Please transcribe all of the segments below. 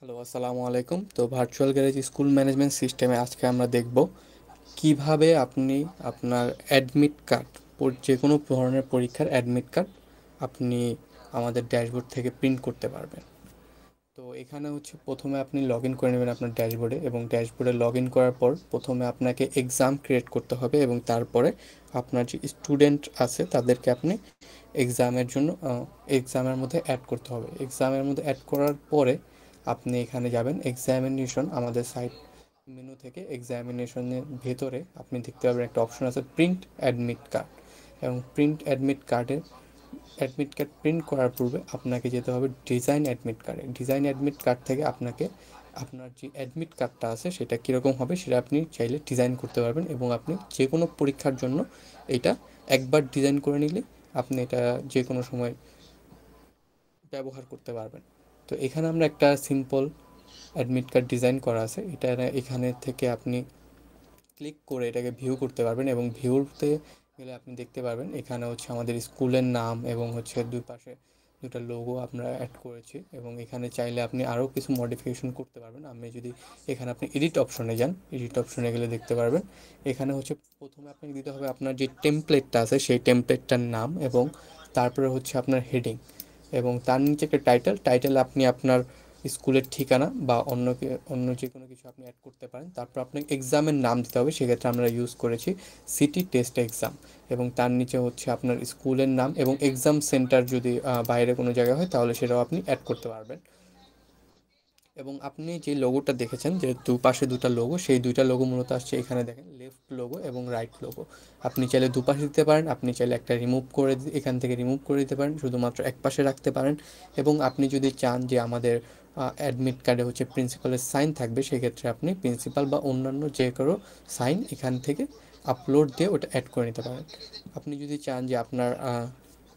Hello, আসসালামু আলাইকুম। তো ভার্চুয়াল গ্যারেজ স্কুল ম্যানেজমেন্ট সিস্টেমে আজকে আমরা দেখব কিভাবে আপনি আপনার অ্যাডমিট কার্ড, যে কোনো ধরনের পরীক্ষার অ্যাডমিট কার্ড আপনি আমাদের ড্যাশবোর্ড থেকে প্রিন্ট করতে পারবেন। তো এখানে হচ্ছে প্রথমে আপনি লগ ইন করে নেবেন আপনার ড্যাশবোর্ডে, এবং ড্যাশবোর্ডে লগ ইন করার পর প্রথমে আপনাকে এক্সাম ক্রিয়েট করতে হবে, এবং তারপরে আপনার যে স্টুডেন্ট আছে তাদেরকে আপনি এক্সামের জন্য এক্সামের মধ্যে অ্যাড করতে হবে। এক্সামের মধ্যে অ্যাড করার পরে আপনি এখানে যাবেন এক্সামিনেশন, আমাদের সাইট মেনু থেকে এক্সামিনেশনের ভেতরে আপনি দেখতে পাবেন একটা অপশন আছে প্রিন্ট অ্যাডমিট কার্ড। এবং প্রিন্ট অ্যাডমিট কার্ডের অ্যাডমিট কার্ড প্রিন্ট করার পূর্বে আপনাকে যেতে হবে ডিজাইন অ্যাডমিট কার্ডে। ডিজাইন অ্যাডমিট কার্ড থেকে আপনাকে আপনার যে অ্যাডমিট কার্ডটা আছে সেটা কীরকম হবে সেটা আপনি চাইলে ডিজাইন করতে পারবেন, এবং আপনি যে কোনো পরীক্ষার জন্য এটা একবার ডিজাইন করে নিলে আপনি এটা যে কোনো সময় ব্যবহার করতে পারবেন। তো এখানে আমরা একটা সিম্পল অ্যাডমিট কার্ড ডিজাইন করা আছে, এটা এখানে থেকে আপনি ক্লিক করে এটাকে ভিউ করতে পারবেন, এবং ভিউতে গেলে আপনি দেখতে পারবেন এখানে হচ্ছে আমাদের স্কুলের নাম এবং হচ্ছে দুই পাশে দুটো লোগো আমরা অ্যাড করেছি, এবং এখানে চাইলে আপনি আরও কিছু মডিফিকেশন করতে পারবেন। আমি যদি এখানে আপনি এডিট অপশনে যান, এডিট অপশনে গেলে দেখতে পারবেন এখানে হচ্ছে প্রথমে আপনাকে দিতে হবে আপনার যে টেমপ্লেটটা আছে সেই টেমপ্লেটটার নাম, এবং তারপরে হচ্ছে আপনার হেডিং, এবং তার নিচে একটা টাইটেল আপনি আপনার স্কুলের ঠিকানা বা অন্য যে কোনো কিছু আপনি অ্যাড করতে পারেন। তারপর আপনাকে এক্সামের নাম দিতে হবে, সেক্ষেত্রে আমরা ইউজ করেছি সিটি টেস্ট এক্সাম, এবং তার নিচে হচ্ছে আপনার স্কুলের নাম, এবং এক্সাম সেন্টার যদি বাইরে কোনো জায়গায় হয় তাহলে সেটাও আপনি অ্যাড করতে পারবেন। এবং আপনি যে লোগোটা দেখেছেন যে দুপাশে দুটো লোগো, সেই দুইটা লোগো মূলত আসছে এখানে দেখেন লেফট লোগো এবং রাইট লোগো। আপনি চাইলে দুপাশে দিতে পারেন, আপনি চাইলে একটা রিমুভ করে এখান থেকে রিমুভ করে দিতে পারেন, শুধুমাত্র এক পাশে রাখতে পারেন। এবং আপনি যদি চান যে আমাদের অ্যাডমিট কার্ডে হচ্ছে প্রিন্সিপালের সাইন থাকবে, সেক্ষেত্রে আপনি প্রিন্সিপাল বা অন্যান্য যে কোনো সাইন এখান থেকে আপলোড দিয়ে ওটা অ্যাড করে নিতে পারেন। আপনি যদি চান যে আপনার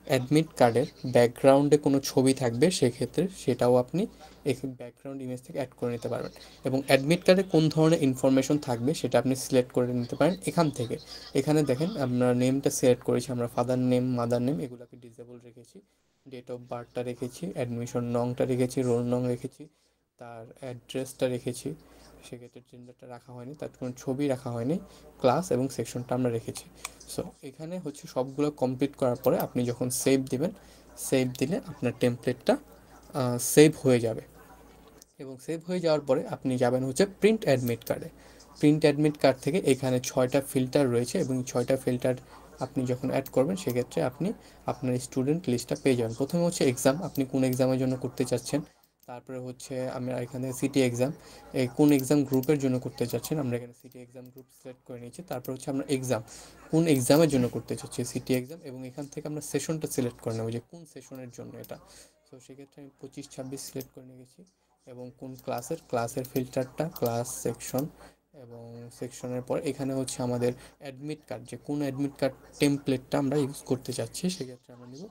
অ্যাডমিট কার্ডের ব্যাকগ্রাউন্ডে কোনো ছবি থাকবে, সেক্ষেত্রে সেটাও আপনি এই ব্যাকগ্রাউন্ড ইমেজ থেকে অ্যাড করে নিতে পারবেন। এবং অ্যাডমিট কার্ডে কোন ধরনের ইনফরমেশন থাকবে সেটা আপনি সিলেক্ট করে নিতে পারেন এখান থেকে। এখানে দেখেন আমরা নেমটা সিলেক্ট করেছি, আমরা ফাদার নেম, মাদার নেম এগুলোকে ডিসেবল রেখেছি, ডেট অফ বার্থটা রেখেছি, অ্যাডমিশন নংটা রেখেছি, রোল নং রেখেছি, তার অ্যাড্রেসটা রেখেছি, সেক্ষেত্রে জেন্ডারটা রাখা হয়নি, তার কোনো ছবি রাখা হয়নি, ক্লাস এবং সেকশনটা আমরা রেখেছি। সো এখানে হচ্ছে সবগুলো কমপ্লিট করার পরে আপনি যখন সেভ দিবেন, সেভ দিলে আপনার টেমপ্লেটটা সেভ হয়ে যাবে। এবং সেভ হয়ে যাওয়ার পরে আপনি যাবেন হচ্ছে প্রিন্ট অ্যাডমিট কার্ডে। প্রিন্ট অ্যাডমিট কার্ড থেকে এখানে 6টা ফিল্টার রয়েছে, এবং 6টা ফিল্টার আপনি যখন অ্যাড করবেন সেক্ষেত্রে আপনি আপনার স্টুডেন্ট লিস্টটা পেয়ে যাবেন। প্রথমে হচ্ছে এক্সাম, আপনি কোন এক্সামের জন্য করতে চাচ্ছেন। তারপরে হচ্ছে আমরা এখানে সিটি এক্সাম, কোন এক্সাম গ্রুপের জন্য করতে চাচ্ছেন, আমরা এখানে সিটি এক্সাম গ্রুপ সিলেক্ট করে নিয়েছি। তারপর হচ্ছে আমরা এক্সাম, কোন এক্সামের জন্য করতে চাচ্ছি সিটি এক্সাম, এবং এখান থেকে আমরা সেশনটা সিলেক্ট করে নেবো যে কোন সেশনের জন্য এটা। তো সেক্ষেত্রে আমি 25-26 সিলেক্ট করে নিয়েছি। এবং কোন ক্লাসের ফিল্টারটা ক্লাস সেকশন, এবং সেকশনের পর এখানে হচ্ছে আমাদের অ্যাডমিট কার্ড, যে কোন অ্যাডমিট কার্ড টেমপ্লেটটা আমরা ইউজ করতে চাচ্ছি, সেক্ষেত্রে আমরা নিব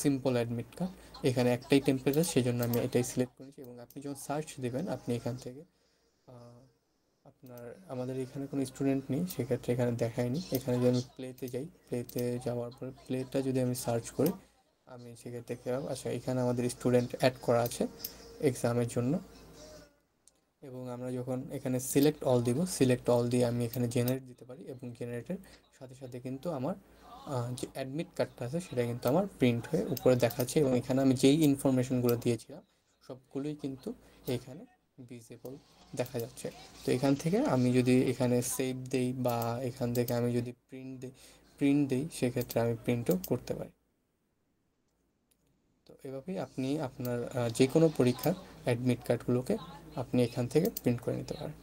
সিম্পল অ্যাডমিট কার্ড। এখানে একটাই টেমপ্লেট আছে, সেই জন্য আমি এটাই সিলেক্ট করেছি। এবং আপনি যখন সার্চ দেবেন আপনি এখান থেকে আপনার আমাদের এখানে কোনো স্টুডেন্ট নেই, সেক্ষেত্রে এখানে দেখায়নি। এখানে যদি আমি প্লেতে যাই, প্লেতে যাওয়ার পরে প্লেটা যদি আমি সার্চ করি, আমি সেক্ষেত্রে দেখতে পাবো আচ্ছা এখানে আমাদের স্টুডেন্ট অ্যাড করা আছে এক্সামের জন্য। এবং আমরা যখন এখানে সিলেক্ট অল দিব, সিলেক্ট অল দিয়ে আমি এখানে জেনারেট দিতে পারি, এবং জেনারেটের সাথে সাথে কিন্তু আমার যে অ্যাডমিট কার্ডটা আছে সেটা কিন্তু আমার প্রিন্ট হয়ে উপরে দেখাচ্ছে, এবং এখানে আমি যেই ইনফরমেশনগুলো দিয়েছিলাম সবগুলোই কিন্তু এখানে ভিজিবল দেখা যাচ্ছে। তো এখান থেকে আমি যদি এখানে সেভ দেই, বা এখান থেকে আমি যদি প্রিন্ট দেই সেক্ষেত্রে আমি প্রিন্টও করতে পারি। তো এভাবেই আপনি আপনার যে কোনো পরীক্ষার অ্যাডমিট কার্ডগুলোকে আপনি এখান থেকে প্রিন্ট করে নিতে পারেন।